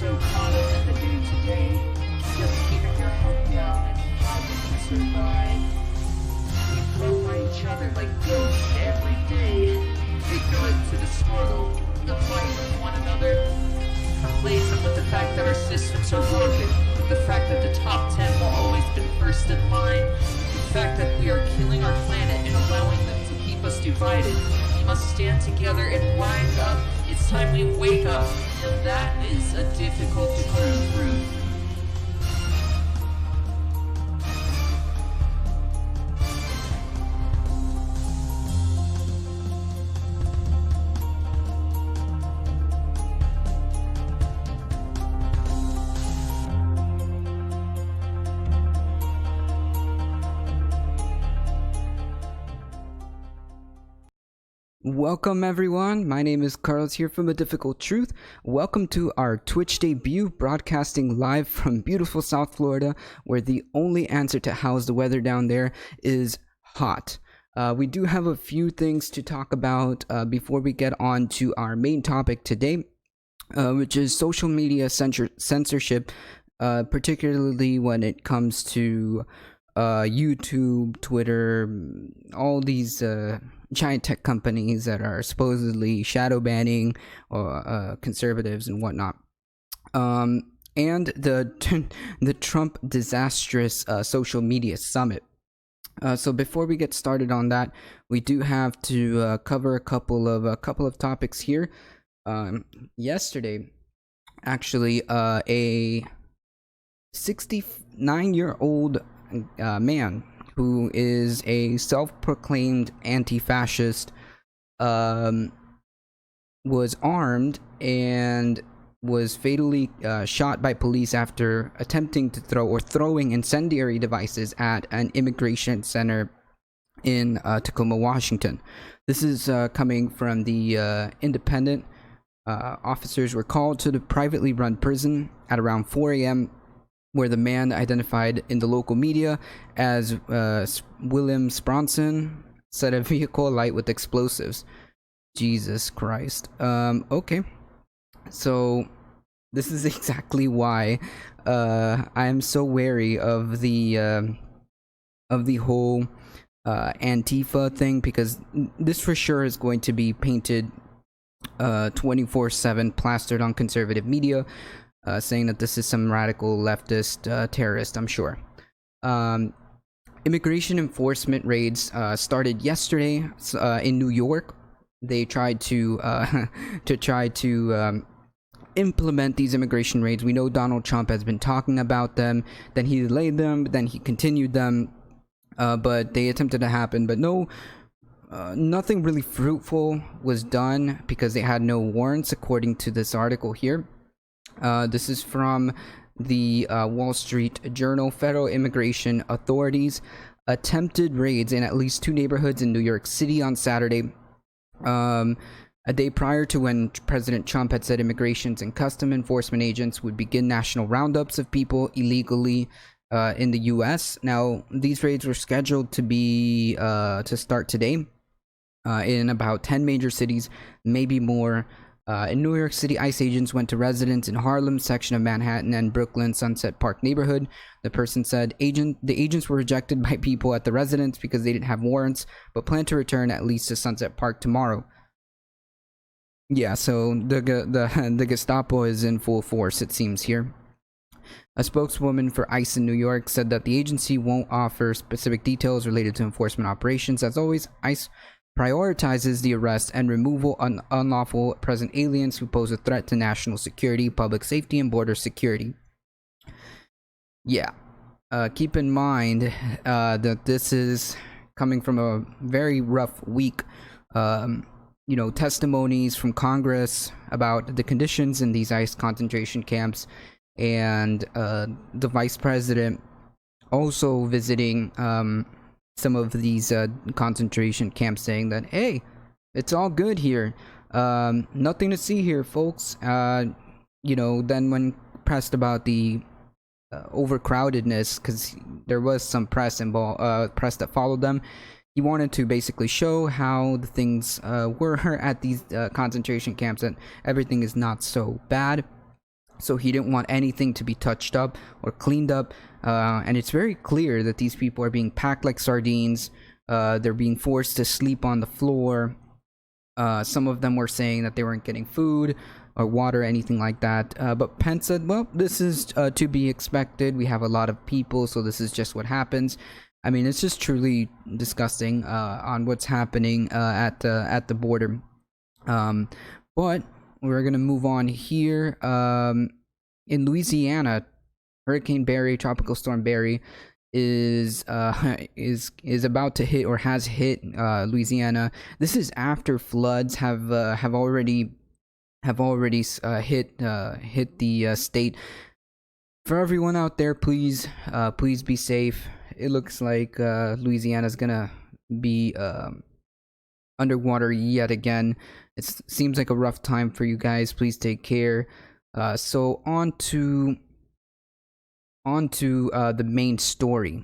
so caught up in the day-to-day, just keeping your head down and fighting to survive. We grow by each other like ghosts every day, ignorant to the struggle, the fight with one another, complacent with the fact that our systems are broken, the fact that the top 10 will always be first in line, the fact that we are killing our planet and allowing them to keep us divided. We must stand together and rise up. It's time we wake up, and that is a difficult truth. Welcome everyone, my name is Carlos here from ADifficultTruth. Welcome to our Twitch debut, broadcasting live from beautiful South Florida, where the only answer to how's the weather down there is hot. We do have a few things to talk about before we get on to our main topic today, which is social media censorship, particularly when it comes to YouTube, Twitter, all these giant tech companies that are supposedly shadow banning or conservatives and whatnot, and the Trump disastrous social media summit. So before we get started on that, we do have to cover a couple of topics here. Yesterday, actually, a 69-year-old man who is a self-proclaimed anti-fascist was armed and was fatally shot by police after attempting to throwing incendiary devices at an immigration center in Tacoma, Washington. This is coming from the Independent. Officers were called to the privately run prison at around 4 a.m. where the man identified in the local media as William Spronson set a vehicle alight with explosives. Jesus Christ. Okay. So this is exactly why I am so wary of the whole Antifa thing, because this for sure is going to be painted 24/7, plastered on conservative media, saying that this is some radical leftist terrorist, I'm sure. Immigration enforcement raids started yesterday in New York. They tried to implement these immigration raids. We know Donald Trump has been talking about them, then he delayed them, then he continued them, but they attempted to happen, but nothing really fruitful was done because they had no warrants, according to this article here. This is from the Wall Street Journal. Federal immigration authorities attempted raids in at least 2 neighborhoods in New York City on Saturday, a day prior to when President Trump had said immigrations and custom enforcement agents would begin national roundups of people illegally in the U.S. Now, these raids were scheduled to start today in about 10 major cities, maybe more. In New York City, ICE agents went to residents in Harlem section of Manhattan and Brooklyn Sunset Park neighborhood. The person said the agents were rejected by people at the residence because they didn't have warrants, but plan to return at least to Sunset Park tomorrow. Yeah, so the Gestapo is in full force, it seems here. A spokeswoman for ICE in New York said that the agency won't offer specific details related to enforcement operations. As always, ICE prioritizes the arrest and removal of unlawful present aliens who pose a threat to national security, public safety, and border security. Yeah, keep in mind that this is coming from a very rough week. Testimonies from Congress about the conditions in these ICE concentration camps, and the vice president also visiting some of these concentration camps, saying that, hey, it's all good here, nothing to see here, folks. Then when pressed about the overcrowdedness, because there was some press that followed them, he wanted to basically show how the things were at these concentration camps, that everything is not so bad. So he didn't want anything to be touched up or cleaned up. And it's very clear that these people are being packed like sardines. They're being forced to sleep on the floor. Some of them were saying that they weren't getting food or water or anything like that. But Pence said, well, this is to be expected. We have a lot of people, so this is just what happens. I mean, it's just truly disgusting on what's happening at the border. But we're going to move on here. In Louisiana, Hurricane Barry, Tropical Storm Barry, is about to hit or has hit Louisiana. This is after floods have already hit the state. For everyone out there, please be safe. It looks like Louisiana's gonna be underwater yet again. It seems like a rough time for you guys. Please take care. So on to the main story.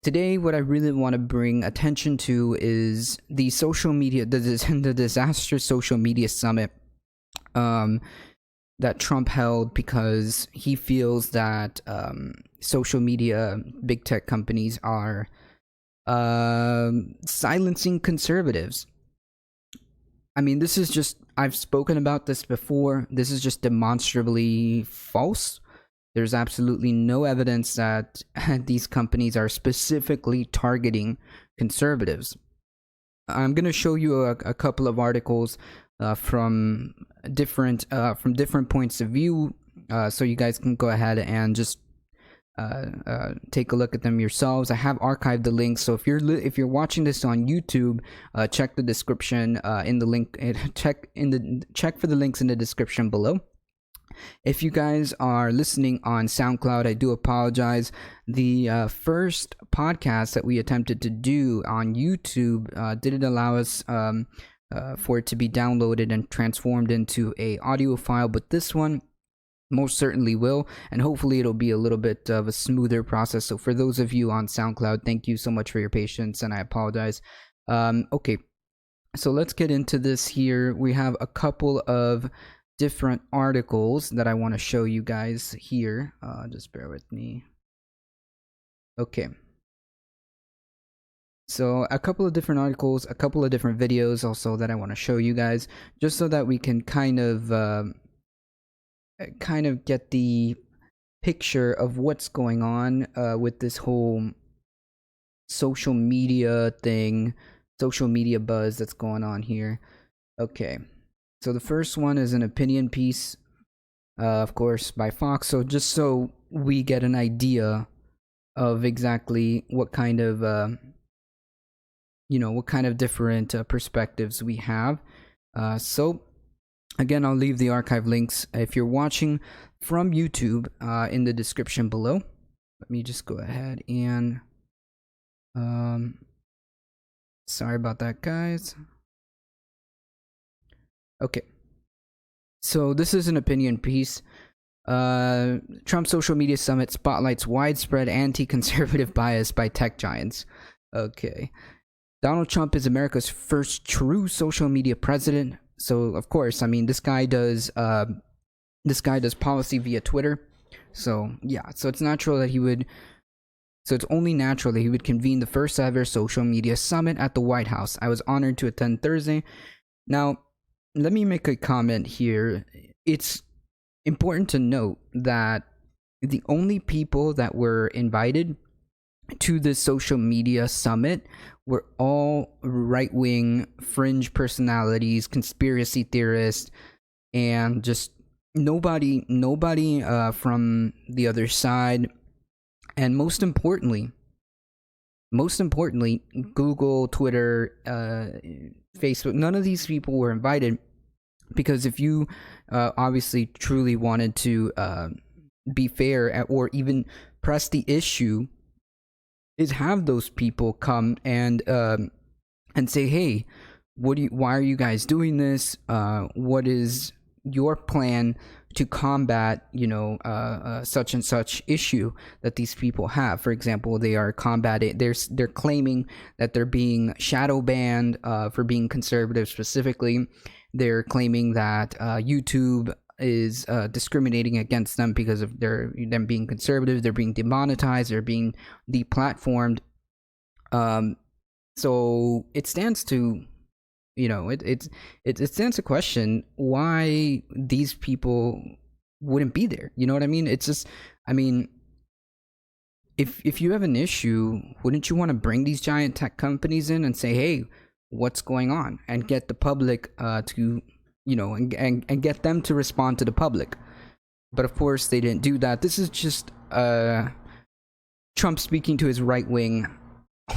Today, what I really want to bring attention to is the social media, the disastrous social media summit that Trump held, because he feels that social media, big tech companies are silencing conservatives. I mean, this is just, I've spoken about this before. This is just demonstrably false. There's absolutely no evidence that these companies are specifically targeting conservatives. I'm going to show you a couple of articles from different points of view, so you guys can go ahead and just take a look at them yourselves. I have archived the links, so if you're watching this on YouTube, check the description in the link. Check for the links in the description below. If you guys are listening on SoundCloud, I do apologize. The first podcast that we attempted to do on YouTube didn't allow us for it to be downloaded and transformed into a audio file, but this one most certainly will, and hopefully it'll be a little bit of a smoother process. So for those of you on SoundCloud, thank you so much for your patience, and I apologize. Okay, so let's get into this here. We have a couple of different articles that I want to show you guys here. Just bear with me. Okay. So a couple of different articles, a couple of different videos also that I want to show you guys, just so that we can kind of get the picture of what's going on with this whole social media thing, social media buzz that's going on here. Okay. So the first one is an opinion piece, of course, by Fox. So just so we get an idea of exactly what kind of, what kind of different perspectives we have. So again, I'll leave the archive links if you're watching from YouTube in the description below. Let me just go ahead and, sorry about that, guys. Okay, so this is an opinion piece. Trump social media summit spotlights widespread anti-conservative bias by tech giants. Okay, Donald Trump is America's first true social media president. So of course, I mean, this guy does policy via Twitter. So yeah, so it's natural that he would. So it's only natural that he would convene the first ever social media summit at the White House. I was honored to attend Thursday. Now, let me make a comment here. It's important to note that the only people that were invited to this social media summit were all right-wing fringe personalities, conspiracy theorists, and just nobody from the other side. And most importantly, Google, Twitter, Facebook, none of these people were invited, because if you obviously truly wanted to be fair or even press the issue, is have those people come and say, hey, why are you guys doing this? What is your plan to combat, such and such issue that these people have? For example, they are combating. They're claiming that they're being shadow banned for being conservative. Specifically, they're claiming that YouTube is discriminating against them because of them being conservative. They're being demonetized. They're being deplatformed. So it stands to, it stands to question why these people wouldn't be there. You know what I mean? It's just, I mean, if you have an issue, wouldn't you want to bring these giant tech companies in and say, hey, what's going on, and get the public to, and get them to respond to the public? But of course they didn't do that. This is just Trump speaking to his right-wing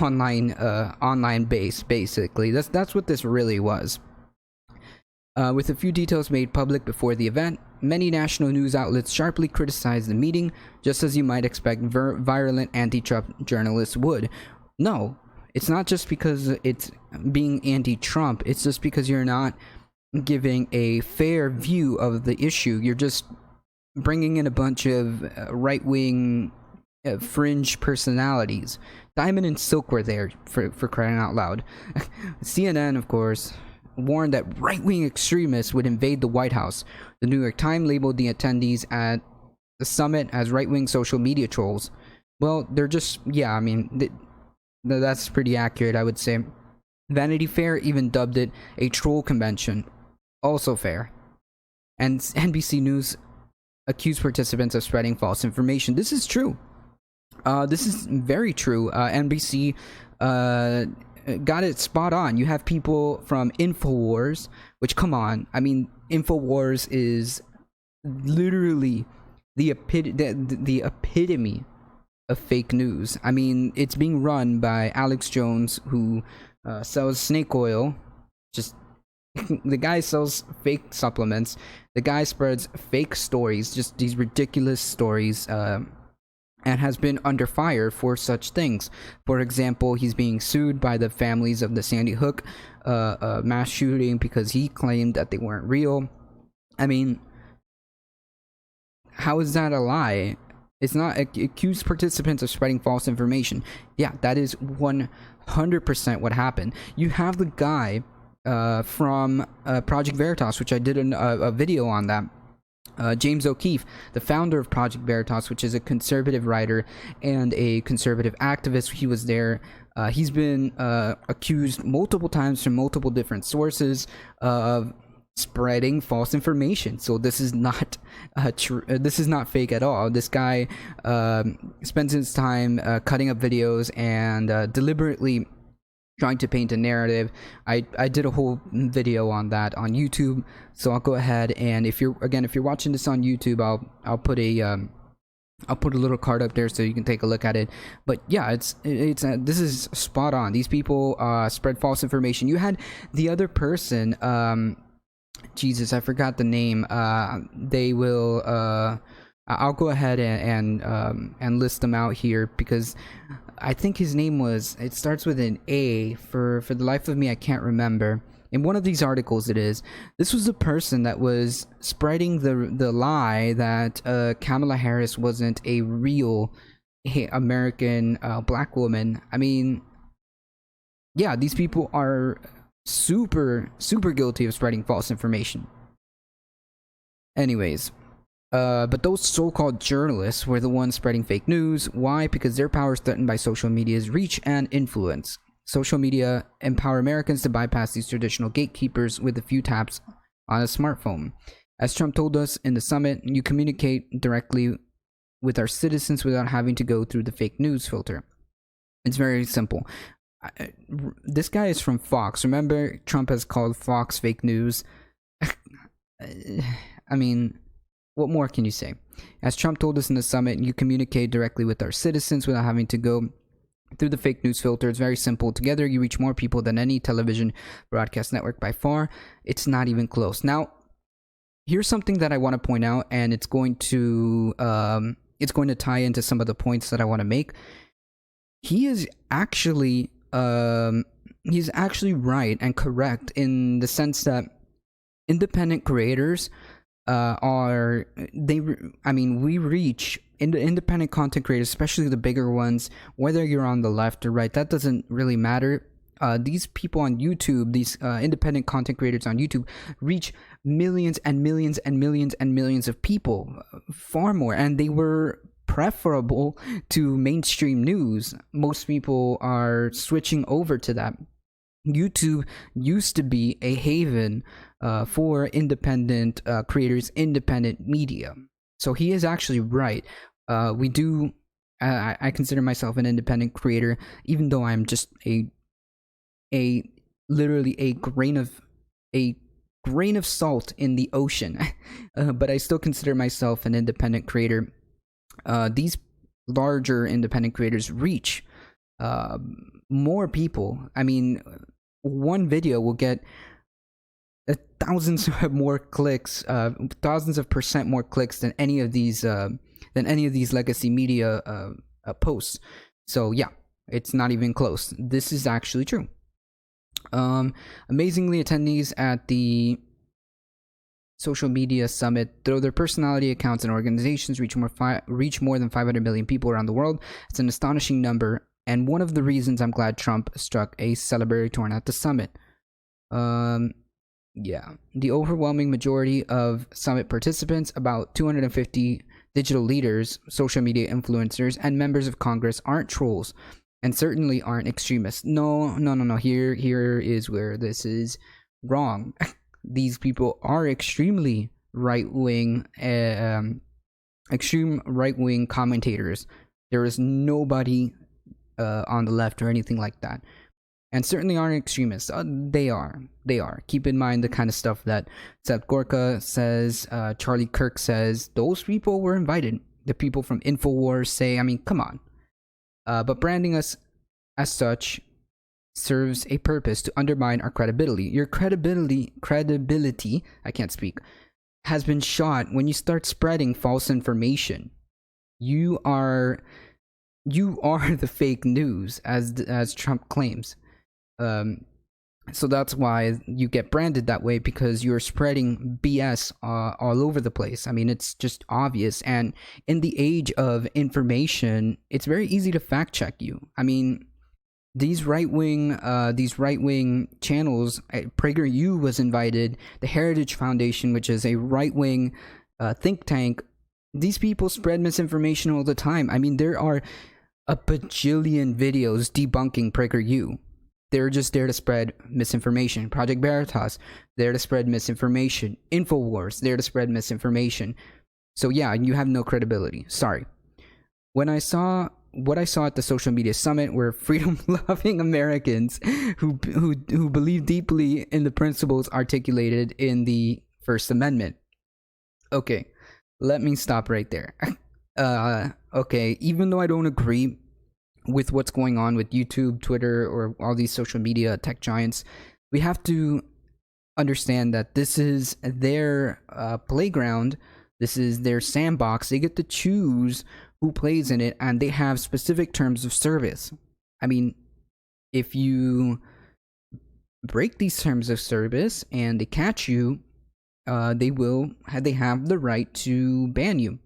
online base, basically. That's what this really was. With a few details made public before the event, many national news outlets sharply criticized the meeting, just as you might expect virulent anti-Trump journalists would. No, it's not just because it's being anti-Trump, it's just because you're not giving a fair view of the issue. You're just bringing in a bunch of right-wing fringe personalities. Diamond and Silk were there, for crying out loud. CNN, of course, warned that right-wing extremists would invade the White House. The New York Times labeled the attendees at the summit as right-wing social media trolls. Well, they're just, that's pretty accurate, I would say. Vanity Fair even dubbed it a troll convention. Also fair. And NBC News accused participants of spreading false information. This is true. This is very true. NBC got it spot on. You have people from Infowars, which, come on, I mean, Infowars is literally the epitome of fake news. I mean, it's being run by Alex Jones, who sells snake oil. Just the guy sells fake supplements. The guy spreads fake stories, just these ridiculous stories, and has been under fire for such things. For example, he's being sued by the families of the Sandy Hook mass shooting because he claimed that they weren't real. I mean, how is that a lie? It's not. Accused participants of spreading false information. Yeah, that is 100% what happened. You have the guy from Project Veritas, which I did a video on that. James O'Keefe, the founder of Project Veritas, which is a conservative writer and a conservative activist. He was there. He's been accused multiple times from multiple different sources of spreading false information. So this is not this is not fake at all. This guy spends his time cutting up videos and deliberately trying to paint a narrative. I did a whole video on that on YouTube, so I'll go ahead, and if you're watching this on YouTube, I'll put a little card up there so you can take a look at it. But yeah, this is spot on. These people spread false information. You had the other person, Jesus, I forgot the name. They will I'll go ahead and list them out here, because I think his name was, it starts with an A. For the life of me, I can't remember. In one of these articles, it is. This was the person that was spreading the lie that Kamala Harris wasn't a real American black woman. I mean, yeah, these people are super guilty of spreading false information. Anyways. But those so-called journalists were the ones spreading fake news. Why? Because their power is threatened by social media's reach and influence. Social media empower Americans to bypass these traditional gatekeepers with a few taps on a smartphone. As Trump told us in the summit, you communicate directly with our citizens without having to go through the fake news filter. It's very simple. This guy is from Fox. Remember, Trump has called Fox fake news. I mean, what more can you say? As Trump told us in the summit, you communicate directly with our citizens without having to go through the fake news filter. It's very simple. Together, you reach more people than any television broadcast network by far. It's not even close. Now, here's something that I want to point out, and it's going to tie into some of the points that I want to make. He is actually he's actually right and correct in the sense that independent creators we reach independent content creators, especially the bigger ones, whether you're on the left or right, that doesn't really matter. These people on YouTube, these independent content creators on YouTube, reach millions and millions and millions and millions of people, far more, and they were preferable to mainstream news. Most people are switching over to that. YouTube used to be a haven for independent creators, independent media. So he is actually right. We do. I consider myself an independent creator, even though I'm just literally a grain of salt in the ocean. But I still consider myself an independent creator. These larger independent creators reach more people. I mean, one video will get thousands of more clicks, thousands of % more clicks than any of these legacy media posts. So yeah, it's not even close. This is actually true. Amazingly, attendees at the social media summit, though their personality accounts and organizations reach more than 500 million people around the world. It's an astonishing number, and one of the reasons I'm glad Trump struck a celebratory tone at the summit. Yeah, the overwhelming majority of summit participants, about 250 digital leaders, social media influencers, and members of Congress, aren't trolls, and certainly aren't extremists. No. Here is where this is wrong. These people are extremely right-wing, extreme right-wing commentators. There is nobody on the left or anything like that, and certainly aren't extremists. They are. Keep in mind the kind of stuff that Gorka says, Charlie Kirk says. Those people were invited. The people from Infowars say, I mean, come on. But branding us as such serves a purpose to undermine our credibility. Your credibility, I can't speak, has been shot when you start spreading false information. You are the fake news, as Trump claims. So that's why you get branded that way, because you're spreading BS all over the place. I mean, it's just obvious. And in the age of information, it's very easy to fact check you. I mean, these right wing channels, PragerU was invited, the Heritage Foundation, which is a right wing think tank. These people spread misinformation all the time. I mean, there are a bajillion videos debunking PragerU. They're just there to spread misinformation. Project Veritas, there to spread misinformation. Infowars, there to spread misinformation. So yeah, you have no credibility. Sorry. What I saw at the social media summit were freedom-loving Americans who believe deeply in the principles articulated in the First Amendment. Okay, let me stop right there. Okay, even though I don't agree with what's going on with YouTube, Twitter, or all these social media tech giants, we have to understand that this is their playground. This is their sandbox. They get to choose who plays in it, and they have specific terms of service. I mean, if you break these terms of service and they catch you, they have the right to ban you.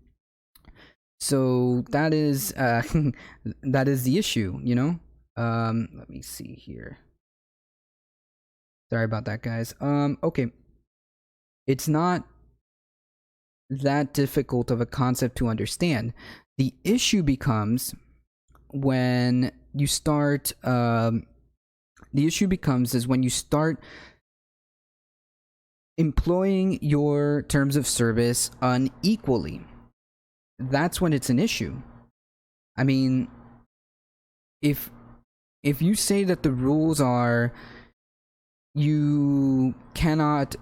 So that is the issue, you know. Let me see here. Sorry about that, guys. Okay. It's not that difficult of a concept to understand. The issue becomes when you start employing your terms of service unequally. That's when it's an issue. I mean, if you say that the rules are you cannot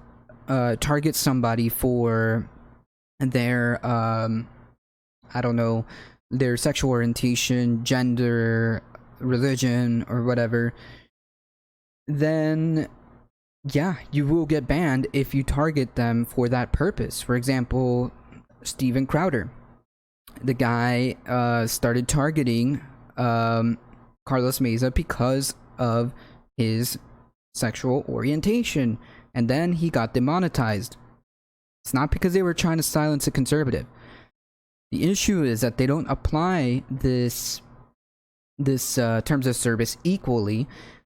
target somebody for their I don't know, their sexual orientation, gender, religion, or whatever, then yeah, you will get banned if you target them for that purpose. For example, Steven Crowder. The guy started targeting Carlos Meza because of his sexual orientation, and then he got demonetized. It's not because they were trying to silence a conservative. The issue is that they don't apply this terms of service equally.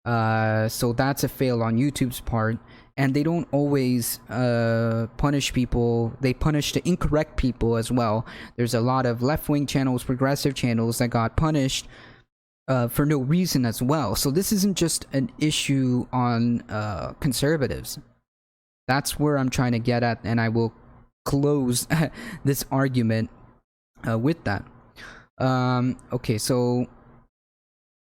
So that's a fail on YouTube's part. And they don't always punish people. They punish the incorrect people as well. There's a lot of left-wing channels, progressive channels that got punished for no reason as well. So this isn't just an issue on conservatives. That's where I'm trying to get at, and I will close this argument with that. Okay, so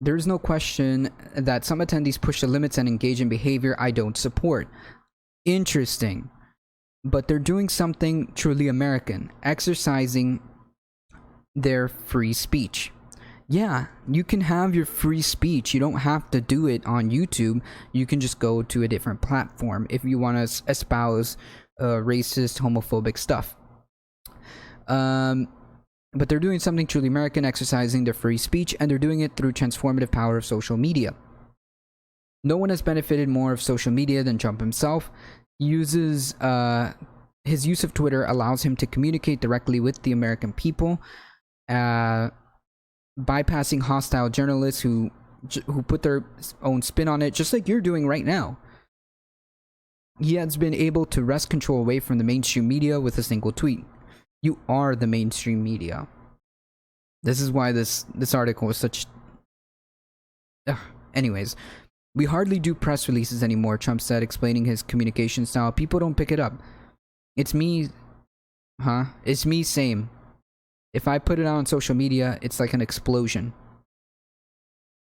there's no question that some attendees push the limits and engage in behavior I don't support. Interesting. But they're doing something truly American, exercising their free speech. Yeah, you can have your free speech. You don't have to do it on YouTube. You can just go to a different platform if you want to espouse racist, homophobic stuff. But they're doing something truly American, exercising their free speech, and they're doing it through transformative power of social media. No one has benefited more of social media than Trump himself. His use of Twitter allows him to communicate directly with the American people, bypassing hostile journalists who put their own spin on it, just like you're doing right now. He has been able to wrest control away from the mainstream media with a single tweet. You are the mainstream media. This is why this article is such... Anyways, we hardly do press releases anymore, Trump said, explaining his communication style. People don't pick it up. It's me... It's me, same. If I put it out on social media, it's like an explosion.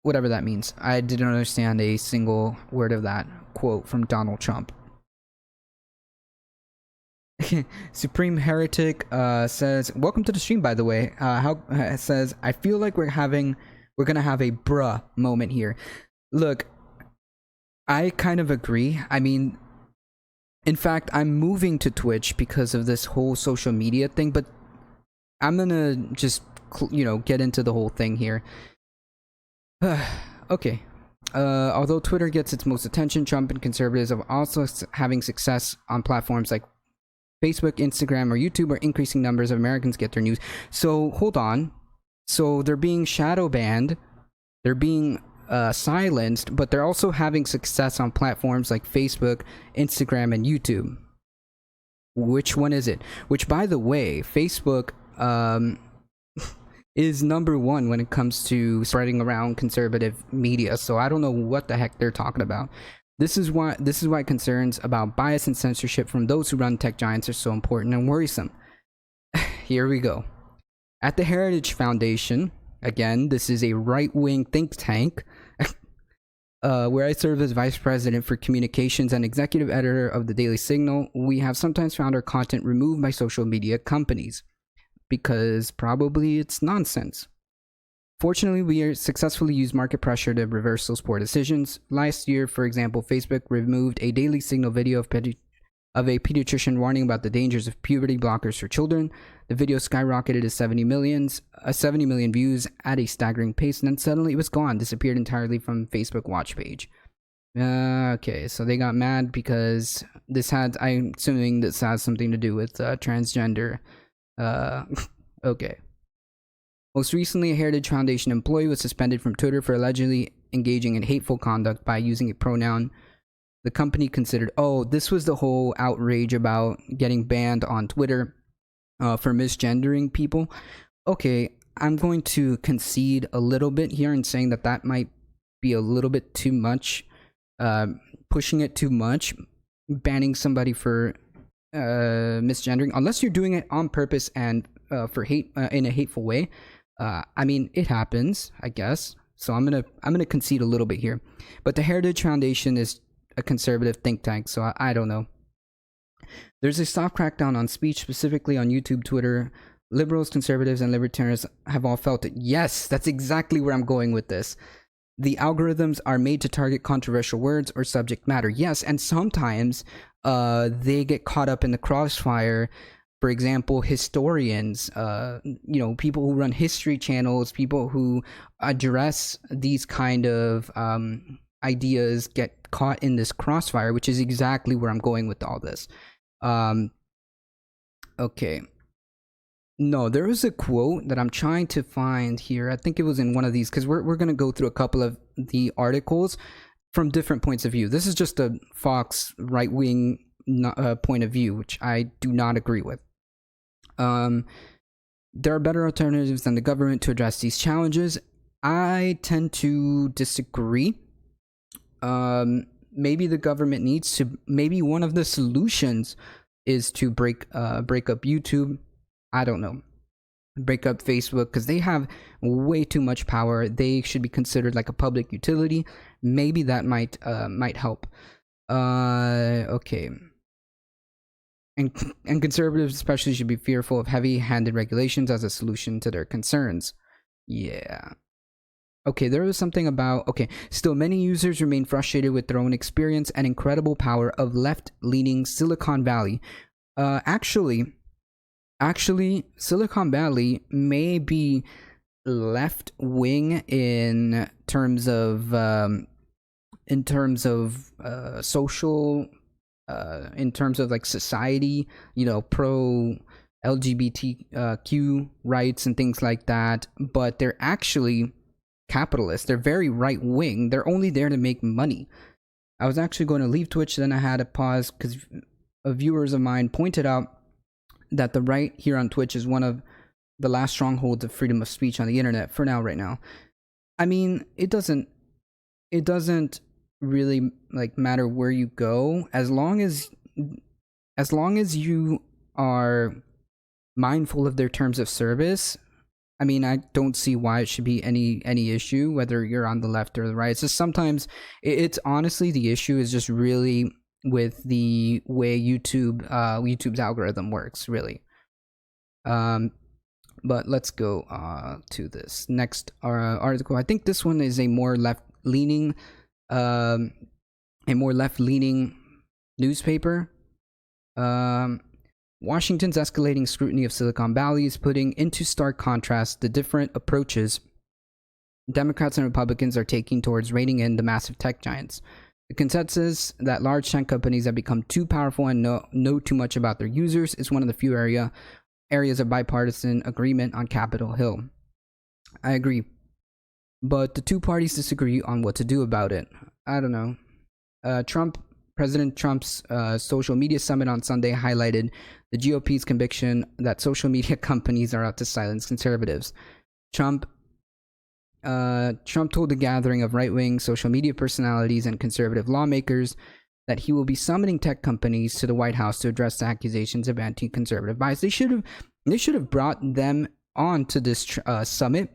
Whatever that means. I didn't understand a single word of that quote from Donald Trump. Supreme Heretic says, welcome to the stream, by the way. Says, I feel like we're gonna have a bruh moment here. Look, I kind of agree. I mean, in fact, I'm moving to Twitch because of this whole social media thing, but I'm gonna just, get into the whole thing here. Okay. Although Twitter gets its most attention, Trump and conservatives are also having success on platforms like Facebook, Instagram, or YouTube, where increasing numbers of Americans get their news. So, hold on. So, they're being shadow banned. They're being silenced, but they're also having success on platforms like Facebook, Instagram, and YouTube. Which one is it? Which, by the way, Facebook is number one when it comes to spreading around conservative media. So, I don't know what the heck they're talking about. This is why concerns about bias and censorship from those who run tech giants are so important and worrisome. Here we go. At the Heritage Foundation, again, this is a right-wing think tank, where I serve as vice president for communications and executive editor of the Daily Signal, we have sometimes found our content removed by social media companies because probably it's nonsense. Fortunately, we successfully used market pressure to reverse those poor decisions. Last year, for example, Facebook removed a Daily Signal video of a pediatrician warning about the dangers of puberty blockers for children. The video skyrocketed to 70 million views at a staggering pace, and then suddenly it was gone, disappeared entirely from Facebook watch page. Okay, so they got mad because I'm assuming this has something to do with transgender. Okay. Most recently, a Heritage Foundation employee was suspended from Twitter for allegedly engaging in hateful conduct by using a pronoun the company considered... Oh, this was the whole outrage about getting banned on Twitter for misgendering people. Okay, I'm going to concede a little bit here in saying that might be a little bit too much. Pushing it too much. Banning somebody for misgendering. Unless you're doing it on purpose and for hate in a hateful way. I mean, it happens, I guess. So I'm gonna concede a little bit here. But the Heritage Foundation is a conservative think tank, so I don't know. There's a soft crackdown on speech, specifically on YouTube, Twitter. Liberals, conservatives, and libertarians have all felt it. Yes, that's exactly where I'm going with this. The algorithms are made to target controversial words or subject matter. Yes, and sometimes they get caught up in the crossfire. For example, historians, people who run history channels, people who address these kind of ideas get caught in this crossfire, which is exactly where I'm going with all this. Okay. No, there was a quote that I'm trying to find here. I think it was in one of these, because we're going to go through a couple of the articles from different points of view. This is just a Fox right-wing point of view, which I do not agree with. There are better alternatives than the government to address these challenges. I tend to disagree. Maybe the government needs to. Maybe one of the solutions is to break up YouTube. I don't know. Break up Facebook, because they have way too much power. They should be considered like a public utility. Maybe that might help. Okay. And conservatives especially should be fearful of heavy-handed regulations as a solution to their concerns. Yeah. Okay, there was something about... Okay, still many users remain frustrated with their own experience and incredible power of left-leaning Silicon Valley. Actually, Silicon Valley may be left-wing in terms of social... in terms of like society, you know, pro LGBTQ rights and things like that, but they're actually capitalists. They're very right wing. They're only there to make money. I was actually going to leave Twitch, then I had to pause because viewers of mine pointed out that the right here on Twitch is one of the last strongholds of freedom of speech on the internet for now, right now. I mean, it doesn't really like matter where you go, as long as you are mindful of their terms of service. I mean, I don't see why it should be any issue whether you're on the left or the right. It's just sometimes it's honestly, the issue is just really with the way YouTube's algorithm works, really. But let's go to this next article. I think this one is a more left-leaning newspaper. Washington's escalating scrutiny of Silicon Valley is putting into stark contrast the different approaches Democrats and Republicans are taking towards reining in the massive tech giants. The consensus that large tech companies have become too powerful and know too much about their users is one of the few areas of bipartisan agreement on Capitol Hill. I agree. But the two parties disagree on what to do about it. I don't know. President Trump's social media summit on Sunday highlighted the GOP's conviction that social media companies are out to silence conservatives. Trump told the gathering of right-wing social media personalities and conservative lawmakers that he will be summoning tech companies to the White House to address the accusations of anti-conservative bias. They should have brought them on to this summit,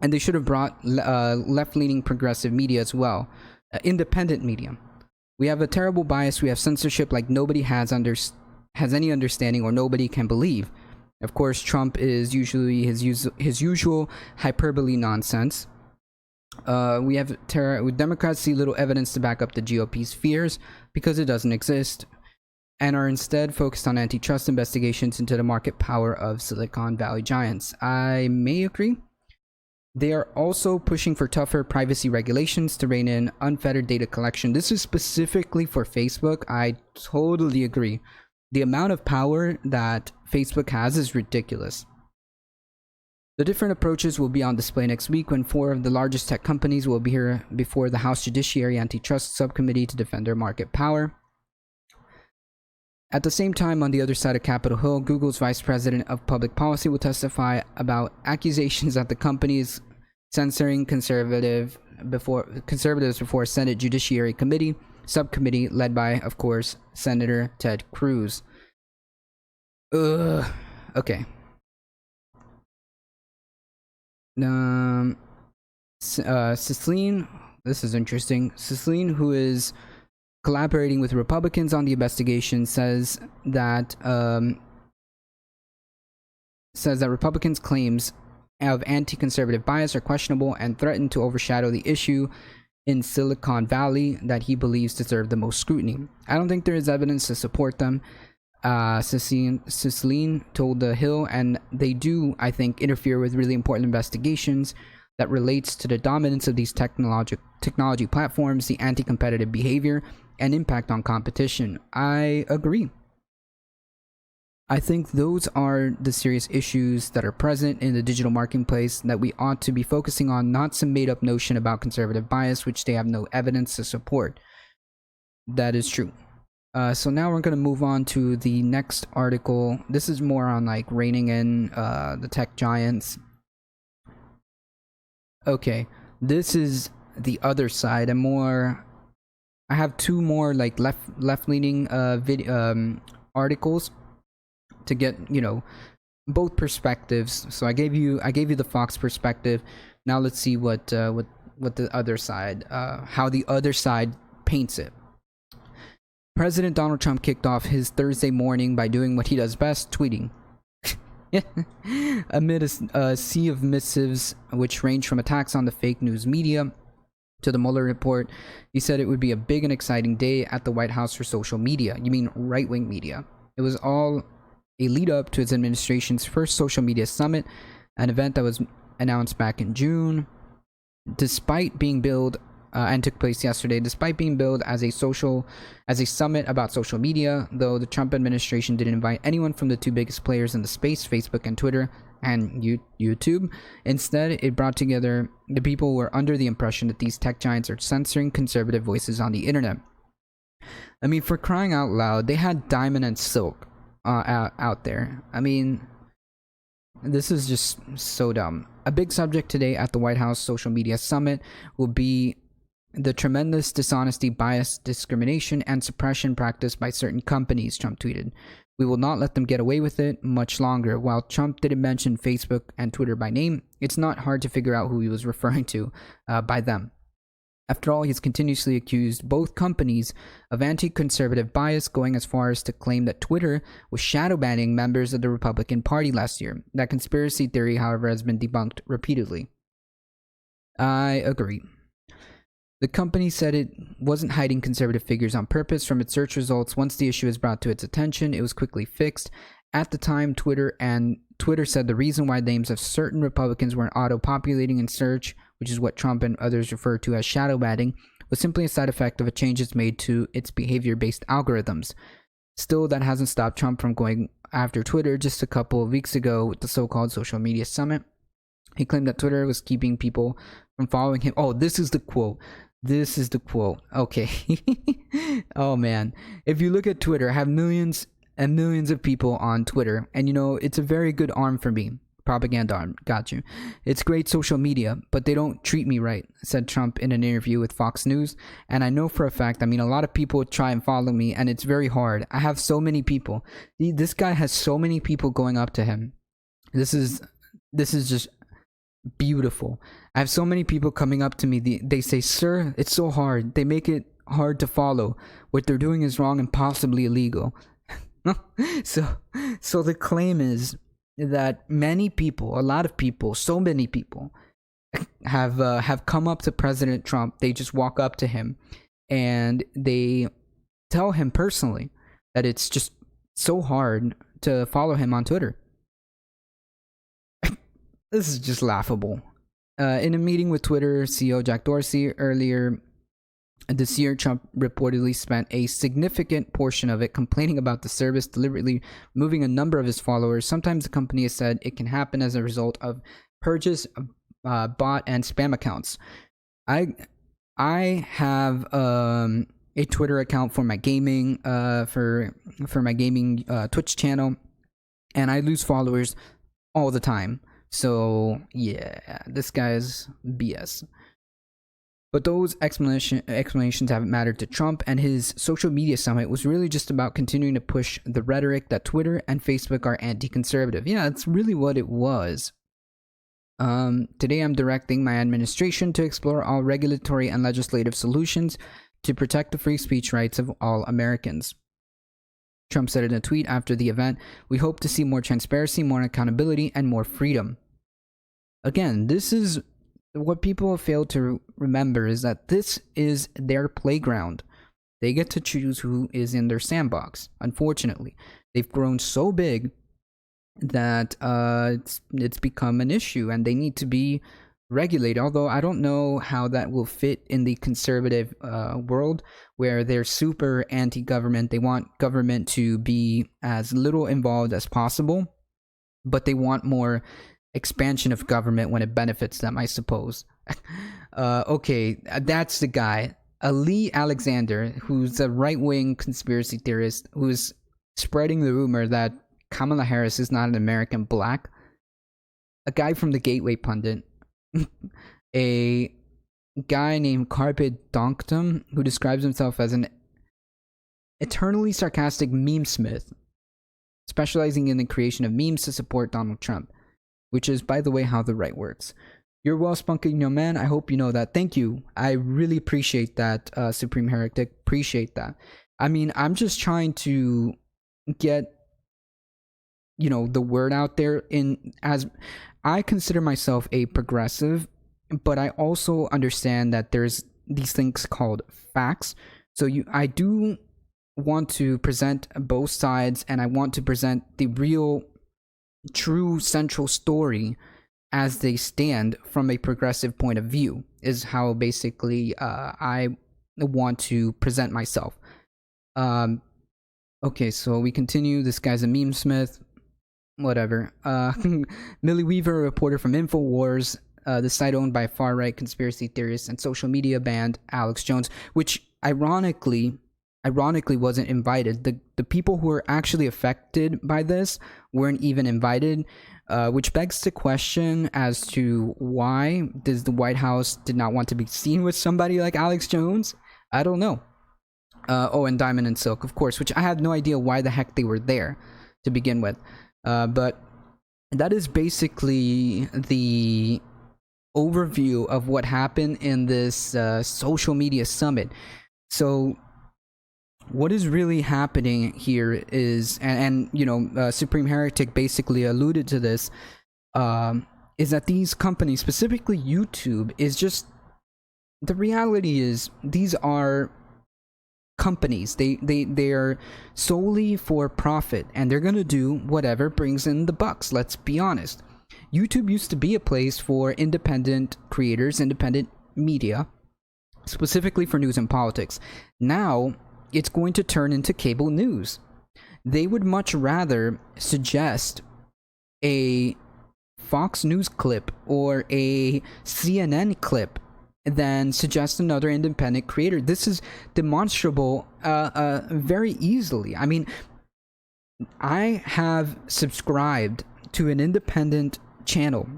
and they should have brought left-leaning progressive media as well, independent media. We have a terrible bias. We have censorship like nobody has any understanding, or nobody can believe. Of course, Trump is usually his usual hyperbole nonsense. We have Democrats see little evidence to back up the GOP's fears because it doesn't exist, and are instead focused on antitrust investigations into the market power of Silicon Valley giants. I may agree. They are also pushing for tougher privacy regulations to rein in unfettered data collection. This is specifically for Facebook. I totally agree. The amount of power that Facebook has is ridiculous. The different approaches will be on display next week when 4 of the largest tech companies will be here before the House Judiciary Antitrust Subcommittee to defend their market power. At the same time, on the other side of Capitol Hill, Google's Vice President of Public Policy will testify about accusations that the company is censoring conservatives before Senate Judiciary Subcommittee led by, of course, Senator Ted Cruz. Okay. Cicelyne, this is interesting. Cicelyne, who is collaborating with Republicans on the investigation, says that Republicans' claims of anti-conservative bias are questionable and threaten to overshadow the issue in Silicon Valley that he believes deserve the most scrutiny. I don't think there is evidence to support them, Cicelyne told The Hill, and they do, I think, interfere with really important investigations that relates to the dominance of these technology platforms, the anti-competitive behavior, and impact on competition. I agree. I think those are the serious issues that are present in the digital marketplace that we ought to be focusing on, not some made up notion about conservative bias, which they have no evidence to support. That is true. So now we're going to move on to the next article. This is more on like reining in the tech giants. Okay, this is the other side. I have two more like left leaning articles to get, you know, both perspectives. So I gave you the Fox perspective. Now let's see what the other side, how the other side paints it. President Donald Trump kicked off his Thursday morning by doing what he does best, tweeting. Amid a sea of missives which range from attacks on the fake news media to the Mueller report, he said it would be a big and exciting day at the White House for social media. You mean right-wing media. It was all a lead up to his administration's first social media summit, an event that was announced back in June. Despite being billed and took place yesterday, despite being billed as a summit about social media, though the Trump administration didn't invite anyone from the two biggest players in the space, Facebook and Twitter and YouTube. Instead, it brought together the people who were under the impression that these tech giants are censoring conservative voices on the internet. I mean, for crying out loud, they had Diamond and Silk out there. I mean, this is just so dumb. A big subject today at the White House Social Media Summit will be the tremendous dishonesty, bias, discrimination, and suppression practiced by certain companies, Trump tweeted. We will not let them get away with it much longer. While Trump didn't mention Facebook and Twitter by name, it's not hard to figure out who he was referring to by them. After all, he's continuously accused both companies of anti-conservative bias, going as far as to claim that Twitter was shadow banning members of the Republican Party last year. That conspiracy theory, however, has been debunked repeatedly. I agree. The company said it wasn't hiding conservative figures on purpose from its search results. Once the issue was brought to its attention, it was quickly fixed. At the time, Twitter said the reason why names of certain Republicans weren't auto-populating in search, which is what Trump and others refer to as shadow banning, was simply a side effect of a change it's made to its behavior-based algorithms. Still, that hasn't stopped Trump from going after Twitter. Just a couple of weeks ago with the so-called social media summit, he claimed that Twitter was keeping people from following him. Oh, this is the quote. Okay. Oh man. If you look at Twitter, I have millions and millions of people on Twitter, and you know, it's a very good arm for me. Propaganda arm. Got you. It's great social media, but they don't treat me right, said Trump in an interview with Fox News. And I know for a fact, I mean, a lot of people try and follow me, and it's very hard. I have so many people. This guy has so many people going up to him. This is just beautiful. I have so many people coming up to me. They say, "Sir, it's so hard. They make it hard to follow. What they're doing is wrong and possibly illegal." So the claim is that many people, a lot of people, so many people have come up to President Trump. They just walk up to him and they tell him personally that it's just so hard to follow him on Twitter. This is just laughable. In a meeting with Twitter CEO Jack Dorsey earlier this year, Trump reportedly spent a significant portion of it complaining about the service deliberately removing a number of his followers. Sometimes the company has said it can happen as a result of purges of bot and spam accounts. I have a Twitter account for my gaming for my gaming Twitch channel, and I lose followers all the time. So yeah, this guy's BS. But those explanations haven't mattered to Trump, and his social media summit was really just about continuing to push the rhetoric that Twitter and Facebook are anti-conservative. Yeah, that's really what it was. Today I'm directing my administration to explore all regulatory and legislative solutions to protect the free speech rights of all Americans. Trump said in a tweet after the event, "We hope to see more transparency, more accountability, and more freedom." Again, this is what people have failed to remember, is that this is their playground. They get to choose who is in their sandbox. Unfortunately, they've grown so big that it's become an issue, and they need to be regulated, although I don't know how that will fit in the conservative world where they're super anti-government. They want government to be as little involved as possible, but they want more expansion of government when it benefits them, I suppose. Okay, that's the guy. Ali Alexander, who's a right-wing conspiracy theorist who's spreading the rumor that Kamala Harris is not an American black. A guy from the Gateway Pundit. A guy named Carpet Donktum, who describes himself as an eternally sarcastic meme smith, specializing in the creation of memes to support Donald Trump, which is, by the way, how the right works. You're well spunking, young man. I hope you know that. Thank you. I really appreciate that, Supreme Heretic. Appreciate that. I mean, I'm just trying to get, the word out there. As I consider myself a progressive, but I also understand that there's these things called facts. So I do want to present both sides, and I want to present the real, true central story as they stand from a progressive point of view, is how basically I want to present myself. Okay, so we continue. This guy's a meme smith. Whatever. Millie Weaver, a reporter from Infowars, the site owned by far-right conspiracy theorists and social media band Alex Jones, which ironically wasn't invited. The people who were actually affected by this weren't even invited, which begs the question as to why does the White House did not want to be seen with somebody like Alex Jones? I don't know. And Diamond and Silk, of course, which I had no idea why the heck they were there to begin with. But that is basically the overview of what happened in this social media summit. So what is really happening here is, Supreme Heretic basically alluded to this, is that these companies, specifically YouTube, is just, the reality is these are companies. They are solely for profit, and they're gonna do whatever brings in the bucks. Let's be honest. YouTube used to be a place for independent creators, independent media, specifically for news and politics. Now it's going to turn into cable news. They would much rather suggest a Fox News clip or a CNN clip than suggest another independent creator. This is demonstrable very easily. I mean, I have subscribed to an independent channel,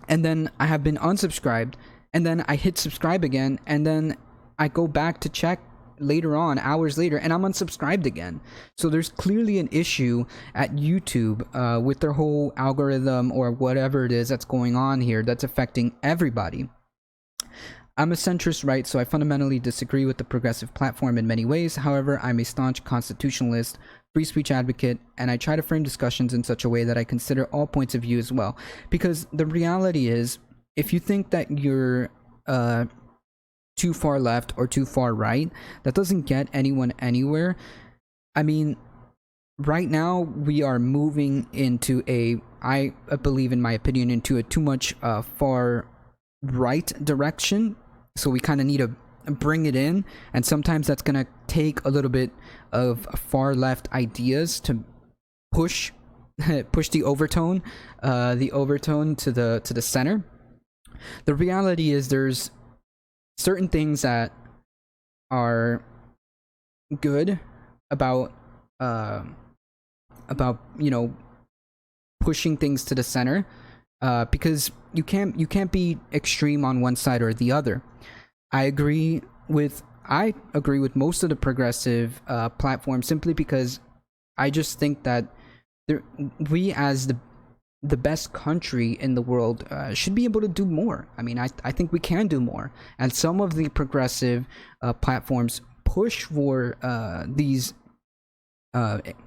and then I have been unsubscribed, and then I hit subscribe again, and then I go back to check later on, hours later, and I'm unsubscribed again. So there's clearly an issue at YouTube with their whole algorithm or whatever it is that's going on here that's affecting everybody. I'm a centrist right, so I fundamentally disagree with the progressive platform in many ways. However, I'm a staunch constitutionalist, free speech advocate, and I try to frame discussions in such a way that I consider all points of view as well. Because the reality is, if you think that you're too far left or too far right, that doesn't get anyone anywhere. I mean, right now we are moving into I believe, in my opinion, into a too much far right direction. So we kind of need to bring it in, and sometimes that's gonna take a little bit of far left ideas to push the overtone to the center. The reality is there's certain things that are good about pushing things to the center, because you can't be extreme on one side or the other. I agree with most of the progressive platforms, simply because I just think that we, as the best country in the world, should be able to do more. I mean, I think we can do more, and some of the progressive platforms push for these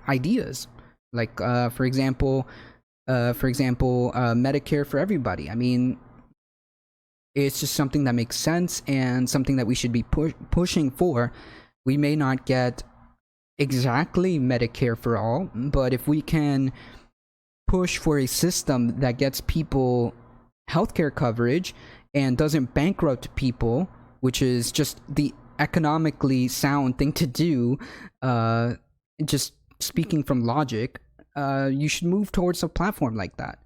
ideas, like for example, Medicare for everybody. I mean, it's just something that makes sense and something that we should be pushing for. We may not get exactly Medicare for all, but if we can push for a system that gets people healthcare coverage and doesn't bankrupt people, which is just the economically sound thing to do, just speaking from logic, you should move towards a platform like that.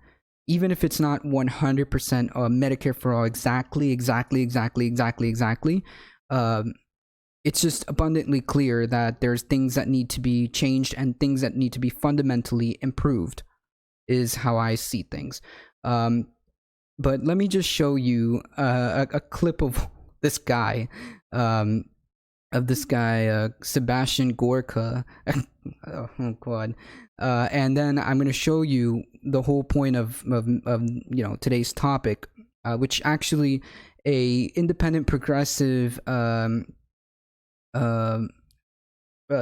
Even if it's not 100% Medicare for all, exactly, it's just abundantly clear that there's things that need to be changed and things that need to be fundamentally improved, is how I see things. But let me just show you a clip of this guy, Sebastian Gorka. Oh God. And then I'm going to show you the whole point of today's topic, which actually a independent progressive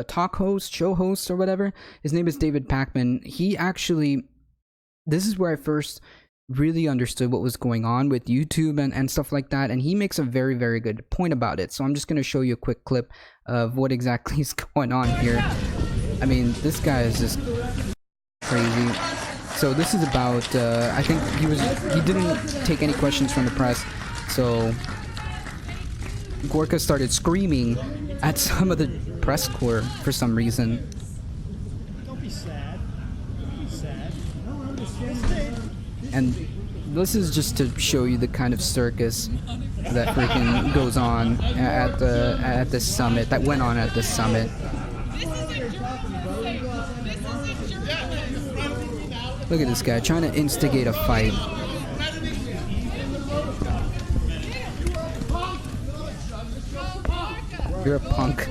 talk host, show host, or whatever. His name is David Pakman. This is where I first really understood what was going on with YouTube and stuff like that, and he makes a very, very good point about it. So I'm just going to show you a quick clip of what exactly is going on here. I mean, this guy is just crazy. So this is about, I think he didn't take any questions from the press, so Gorka started screaming at some of the press corps for some reason. Don't be sad. Don't be sad. And this is just to show you the kind of circus that freaking goes on at the summit, that went on at the summit. Look at this guy trying to instigate a fight. You're a punk.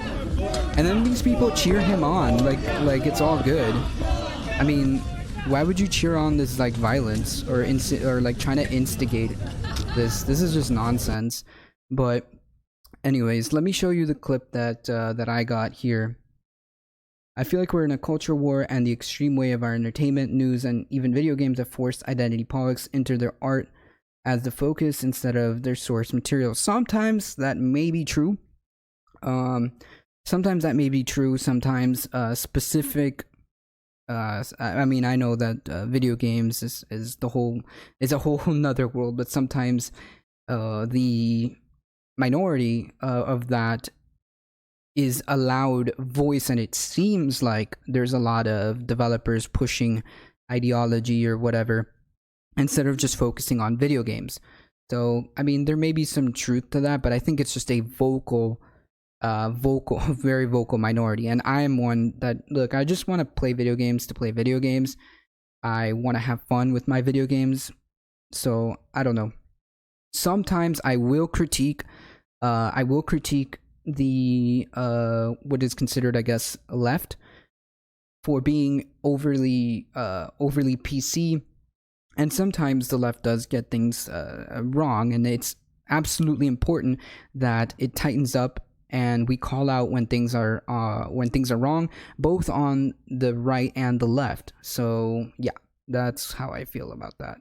And then these people cheer him on like it's all good. I mean, why would you cheer on this like violence or like trying to instigate this? This is just nonsense. But anyways, let me show you the clip that I got here. I feel like we're in a culture war, and the extreme way of our entertainment, news, and even video games have forced identity politics into their art as the focus instead of their source material. Sometimes that may be true. Sometimes that may be true. Sometimes specific. I mean, I know that video games is a whole nother world, but sometimes the minority of that is allowed voice, and it seems like there's a lot of developers pushing ideology or whatever instead of just focusing on video games. So I mean, there may be some truth to that, but I think it's just a very vocal minority. And I am one that, look, I just want to play video games to play video games. I want to have fun with my video games. So I don't know. Sometimes I will critique the what is considered, I guess, left for being overly PC, and sometimes the left does get things wrong, and it's absolutely important that it tightens up and we call out when things are wrong, both on the right and the left. So yeah, that's how I feel about that.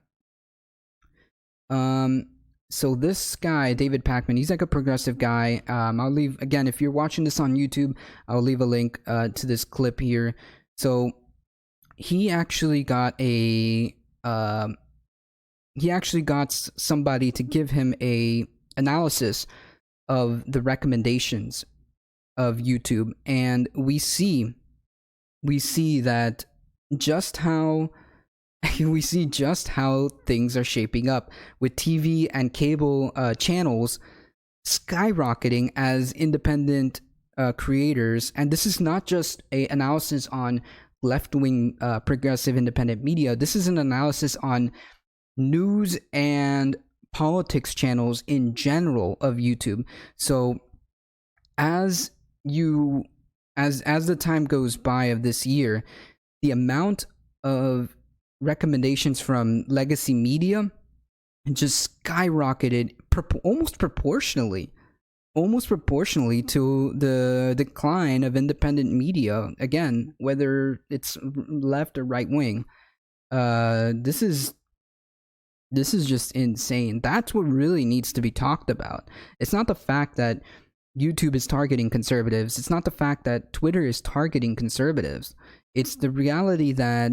So this guy, David Pakman, he's like a progressive guy. I'll leave, again, if you're watching this on YouTube, I'll leave a link to this clip here. So he actually got somebody to give him a analysis of the recommendations of YouTube, and we see that just how things are shaping up, with TV and cable channels skyrocketing as independent creators. And this is not just an analysis on left-wing progressive independent media. This is an analysis on news and politics channels in general of YouTube. So as the time goes by of this year, the amount of recommendations from legacy media just skyrocketed almost proportionally to the decline of independent media, again, whether it's left or right wing. This is just insane. That's what really needs to be talked about. It's not the fact that YouTube is targeting conservatives. It's not the fact that Twitter is targeting conservatives. It's the reality that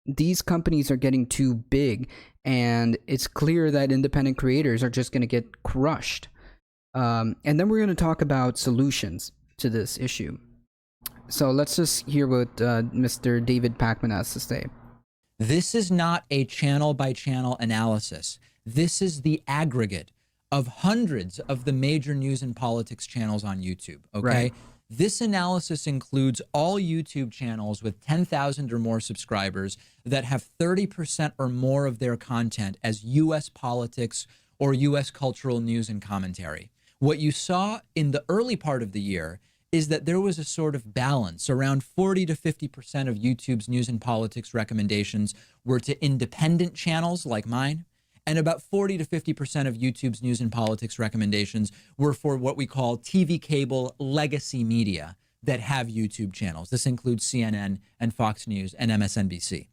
these companies are getting too big, and it's clear that independent creators are just going to get crushed. And then we're going to talk about solutions to this issue. So let's just hear what Mr. David Pakman has to say. This is not a channel-by-channel analysis. This is the aggregate of hundreds of the major news and politics channels on YouTube, okay? Right. This analysis includes all YouTube channels with 10,000 or more subscribers that have 30% or more of their content as U.S. politics or U.S. cultural news and commentary. What you saw in the early part of the year is that there was a sort of balance. Around 40 to 50% of YouTube's news and politics recommendations were to independent channels like mine, and about 40 to 50% of YouTube's news and politics recommendations were for what we call TV cable legacy media that have YouTube channels. This includes CNN and Fox News and MSNBC.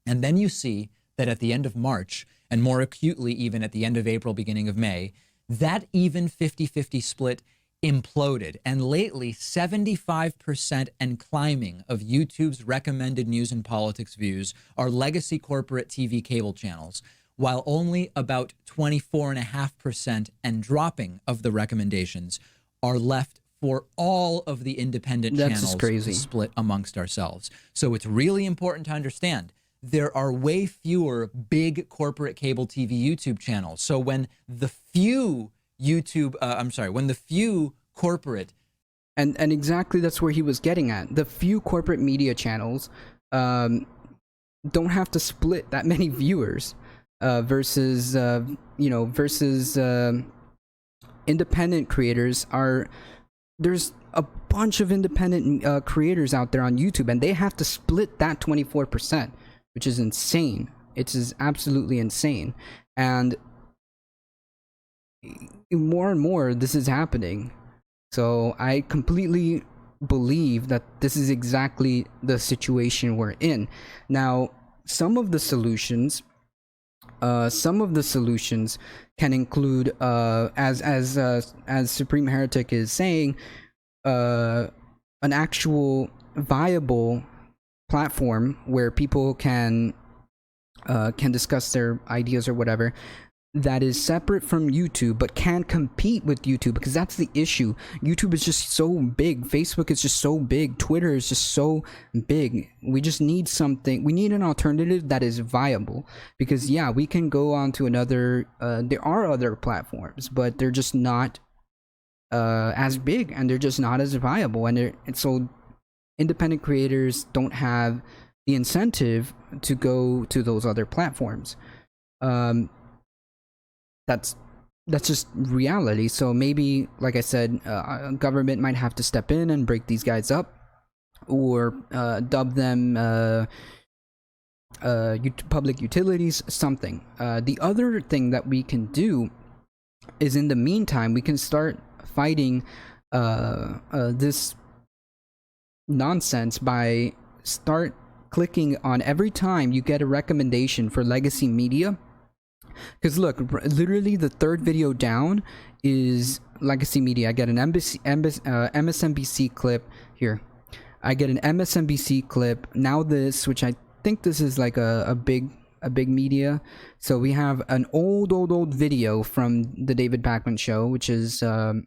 And then you see that at the end of March, and more acutely even at the end of April, beginning of May, that even 50-50 split imploded. And lately, 75% and climbing of YouTube's recommended news and politics views are legacy corporate TV cable channels, while only about 24.5% and dropping of the recommendations are left for all of the independent channels to split amongst ourselves. So it's really important to understand there are way fewer big corporate cable TV YouTube channels. So when the few when the few corporate and exactly that's where he was getting at. The few corporate media channels don't have to split that many viewers versus independent creators are. There's a bunch of independent creators out there on YouTube, and they have to split that 24%, which is insane. It is absolutely insane, and more and more this is happening. So I completely believe that this is exactly the situation we're in. Now, some of the solutions can include, as Supreme Heretic is saying, an actual viable platform where people can discuss their ideas or whatever, that is separate from YouTube but can compete with YouTube, because that's the issue. YouTube is just so big, Facebook is just so big, Twitter is just so big. We just need something. We need an alternative that is viable, because yeah, we can go on to another there are other platforms, but they're just not as big, and they're just not as viable, and so independent creators don't have the incentive to go to those other platforms. That's just reality. So maybe, like I said, government might have to step in and break these guys up, or dub them public utilities, something. The other thing that we can do is, in the meantime, we can start fighting this nonsense by start clicking on every time you get a recommendation for legacy media. Because look, literally the third video down is legacy media. I get an MSNBC clip here. I get an MSNBC clip. Now this, which I think this is like a big media. So we have an old video from the David Pakman show, which is the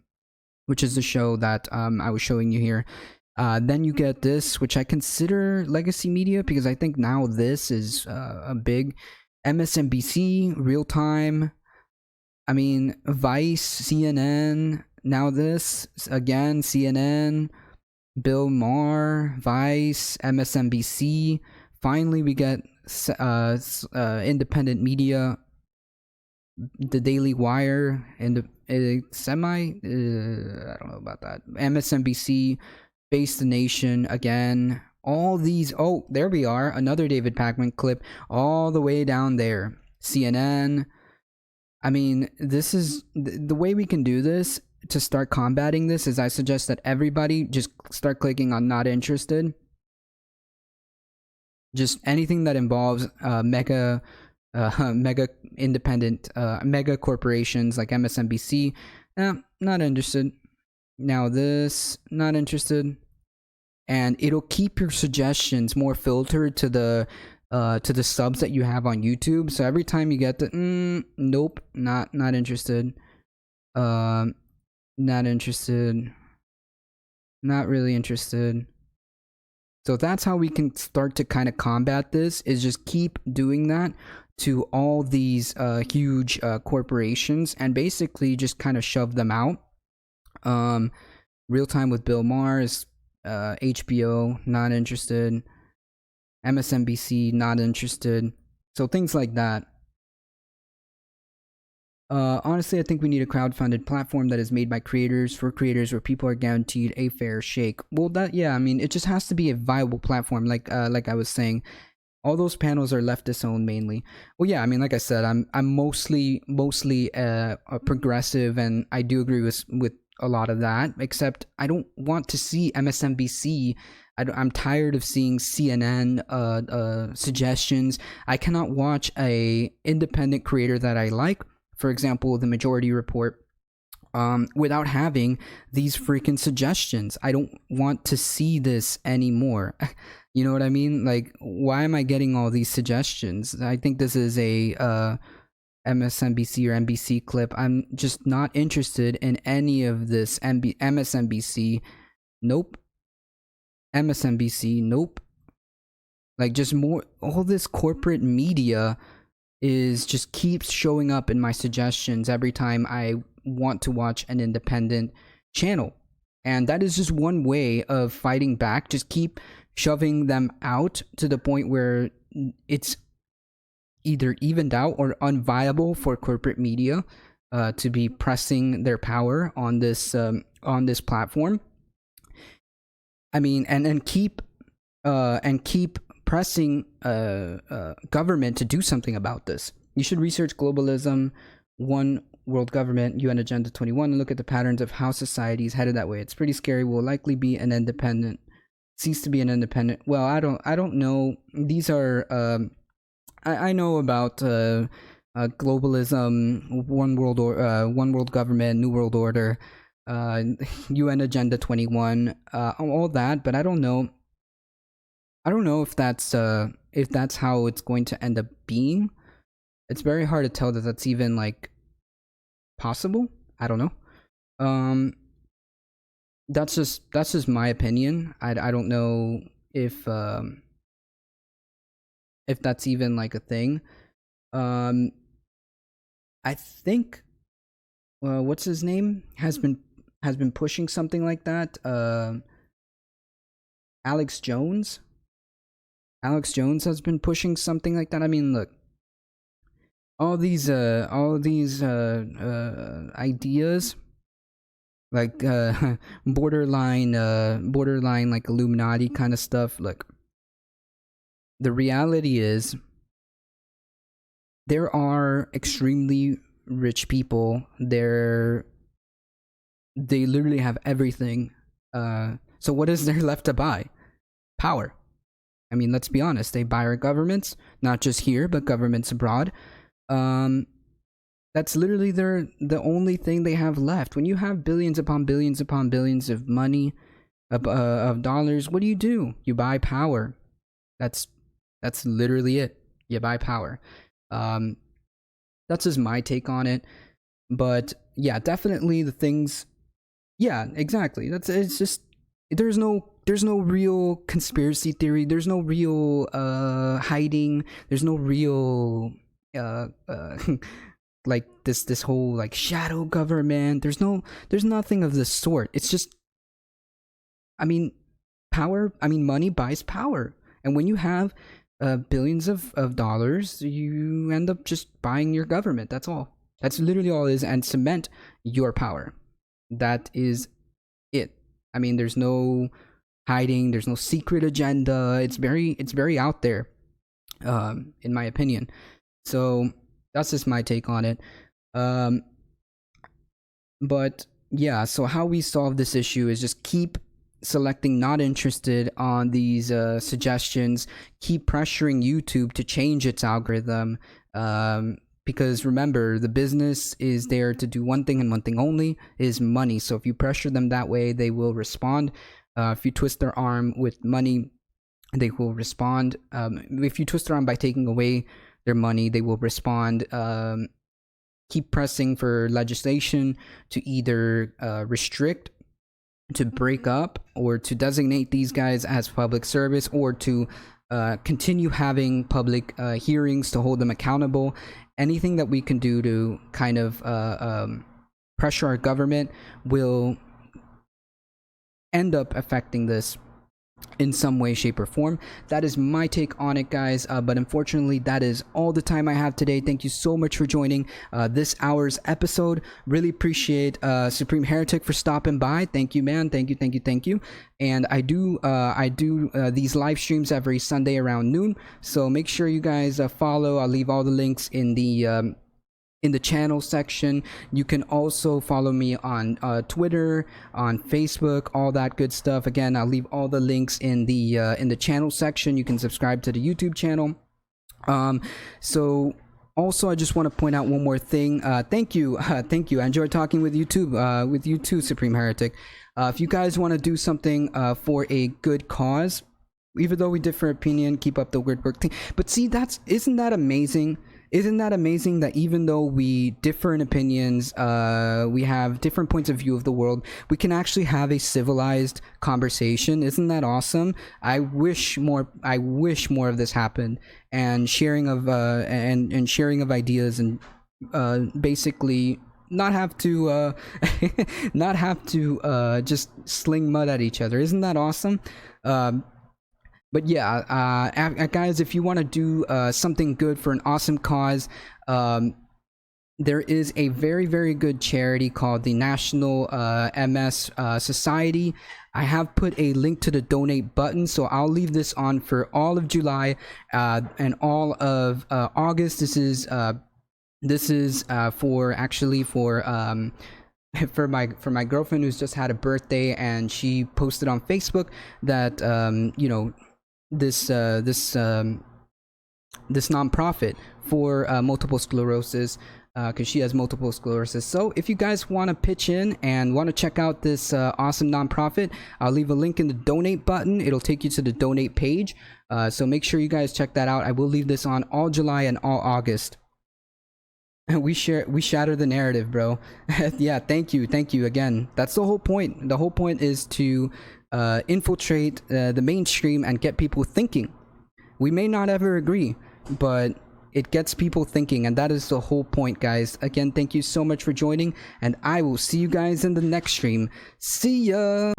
show that I was showing you here. Then you get this, which I consider legacy media, because I think now this is a big MSNBC, real time. I mean, Vice, CNN. Now this again, CNN, Bill Maher, Vice, MSNBC. Finally, we get independent media, the Daily Wire, and I don't know about that. MSNBC, Face the Nation again. All these, oh, there we are, another David Pakman clip, all the way down there. CNN. I mean, this is the way we can do this to start combating this. Is I suggest that everybody just start clicking on not interested. Just anything that involves mega independent, mega corporations like MSNBC. Not interested. Now this, not interested. And it'll keep your suggestions more filtered to the to the subs that you have on YouTube. So every time you get the nope, not interested, not interested, not really interested. So that's how we can start to kind of combat this, is just keep doing that to all these huge corporations, and basically just kind of shove them out. Real Time with Bill Maher, HBO, not interested. MSNBC, not interested. So things like that. Honestly, I think we need a crowd-funded platform that is made by creators for creators, where people are guaranteed a fair shake. Well, I mean, it just has to be a viable platform. Like I was saying, all those panels are leftist owned mainly. Well, yeah, I mean, like I said, I'm mostly a progressive, and I do agree with a lot of that. Except I don't want to see MSNBC. I'm tired of seeing CNN suggestions. I cannot watch a independent creator that I like, for example, the Majority Report, without having these freaking suggestions. I don't want to see this anymore. You know what I mean? Like, why am I getting all these suggestions? I think this is a MSNBC or NBC clip. I'm just not interested in any of this. MSNBC, nope. MSNBC, nope. Like, just more, all this corporate media is just keeps showing up in my suggestions every time I want to watch an independent channel. And that is just one way of fighting back. Just keep shoving them out to the point where it's either evened out or unviable for corporate media to be pressing their power on this platform. I mean, and keep pressing government to do something about this. You should research globalism, one world government, UN Agenda 21, and look at the patterns of how society is headed that way. It's pretty scary. Will likely be an independent, cease to be an independent. Well, I don't know. These are I know about globalism, one world government, new world order, UN Agenda 21, all that, but I don't know if that's how it's going to end up being. It's very hard to tell that that's even like possible. I don't know. That's just my opinion. I don't know if that's even like a thing. I think what's his name has been pushing something like that. Alex Jones has been pushing something like that. I mean, look, all these ideas, like borderline like Illuminati kind of stuff. Look, the reality is there are extremely rich people. They literally have everything. So what is there left to buy? Power. I mean, let's be honest. They buy our governments, not just here, but governments abroad. That's literally the only thing they have left. When you have billions upon billions upon billions of money, of dollars, what do? You buy power. That's literally it. You buy power. That's just my take on it. But yeah, definitely the things. Yeah, exactly. It's just there's no real conspiracy theory. There's no real hiding. There's no real like this whole like shadow government. There's nothing of the sort. It's just, I mean, power. I mean, money buys power, and when you have billions of dollars, you end up just buying your government. That's all. That's literally all it is, and cement your power. That is it. I mean, there's no hiding. There's no secret agenda. It's very out there, in my opinion. So that's just my take on it. But yeah, so how we solve this issue is just keep selecting not interested on these suggestions. Keep pressuring YouTube to change its algorithm. Because remember, the business is there to do one thing and one thing only, is money. So if you pressure them that way, they will respond. If you twist their arm with money, They will respond. If you twist around by taking away their money, they will respond. Keep pressing for legislation to either restrict, to break up, or to designate these guys as public service, or to continue having public hearings to hold them accountable. Anything that we can do to kind of pressure our government will end up affecting this in some way, shape, or form. That is my take on it, guys. But unfortunately, that is all the time I have today. Thank you so much for joining this hour's episode. Really appreciate Supreme Heretic for stopping by. Thank you, man. Thank you. And I do these live streams every Sunday around noon. So make sure you guys follow. I'll leave all the links in the channel section. You can also follow me on Twitter, on Facebook, all that good stuff. Again, I'll leave all the links in the channel section. You can subscribe to the YouTube channel. So also, I just want to point out one more thing. Thank you. I enjoyed talking with you too, Supreme Heretic. If you guys want to do something for a good cause, even though we differ opinion, keep up the good work thing. But see, isn't that amazing? Isn't that amazing that even though we differ in opinions, we have different points of view of the world, we can actually have a civilized conversation? Isn't that awesome? I wish more of this happened, and sharing of ideas, and basically not have to just sling mud at each other. Isn't that awesome? But yeah, guys, if you want to do something good for an awesome cause, there is a very, very good charity called the National MS Society. I have put a link to the donate button, so I'll leave this on for all of July and all of August. This is for my girlfriend who's just had a birthday, and she posted on Facebook that this nonprofit for multiple sclerosis, because she has multiple sclerosis. So if you guys want to pitch in and want to check out this awesome nonprofit, I'll leave a link in the donate button. It'll take you to the donate page, so make sure you guys check that out. I will leave this on all July and all August. We shatter the narrative, bro. Yeah, thank you again. That's the whole point. The whole point is to infiltrate the mainstream and get people thinking. We may not ever agree, but it gets people thinking, and that is the whole point, guys. Again, thank you so much for joining, and I will see you guys in the next stream. See ya!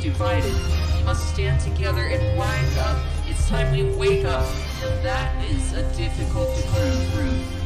Divided. We must stand together and rise up. It's time we wake up, and that is a difficult truth.